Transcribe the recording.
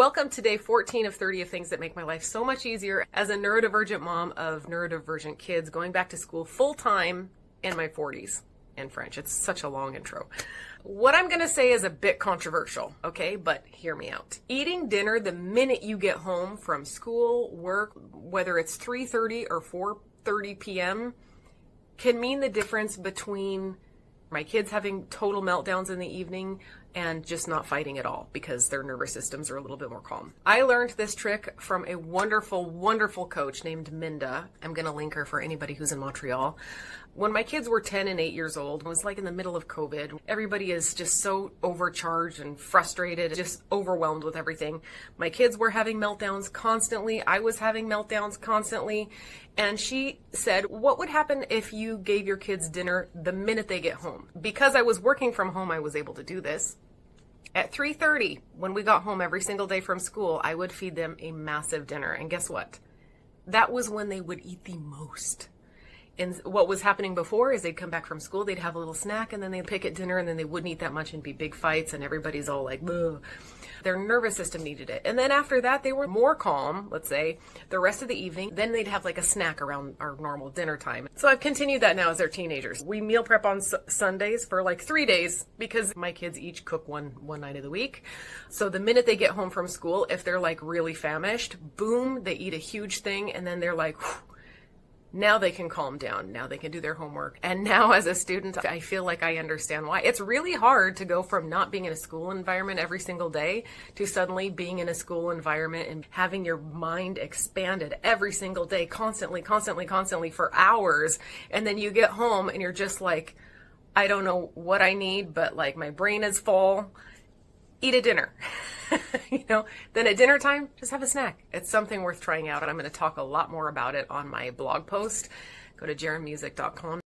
Welcome to day 14 of 30 of things that make my life so much easier as a neurodivergent mom of neurodivergent kids going back to school full time in my 40s in French. It's such a long intro. What I'm going to say is a bit controversial, okay? But hear me out. Eating dinner the minute you get home from school, work, whether it's 3:30 or 4:30 p.m., can mean the difference between my kids having total meltdowns in the evening and just not fighting at all because their nervous systems are a little bit more calm. I learned this trick from a wonderful, wonderful coach named Minda. I'm going to link her for anybody who's in Montreal. When my kids were 10 and 8 years old, it was like in the middle of COVID. Everybody is just so overcharged and frustrated, just overwhelmed with everything. My kids were having meltdowns constantly. I was having meltdowns constantly. And she said, what would happen if you gave your kids dinner the minute they get home? Because I was working from home, I was able to do this. At 3:30, when we got home every single day from school, I would feed them a massive dinner. And guess what? That was when they would eat the most. And what was happening before is they'd come back from school, they'd have a little snack, and then they'd pick at dinner, and then they wouldn't eat that much and be big fights, and everybody's all like, ugh. Their nervous system needed it. And then after that, they were more calm, let's say, the rest of the evening. Then they'd have like a snack around our normal dinner time. So I've continued that now as they're teenagers. We meal prep on Sundays for like 3 days because my kids each cook one night of the week. So the minute they get home from school, if they're like really famished, boom, they eat a huge thing, and then they're like, whew. Now they can calm down. Now they can do their homework. And now as a student, I feel like I understand why. It's really hard to go from not being in a school environment every single day to suddenly being in a school environment and having your mind expanded every single day, constantly for hours. And then you get home and you're just like, I don't know what I need, but like my brain is full. Eat a dinner. Then at dinner time, just have a snack. It's something worth trying out, and I'm going to talk a lot more about it on my blog post. Go to jarenmusic.com.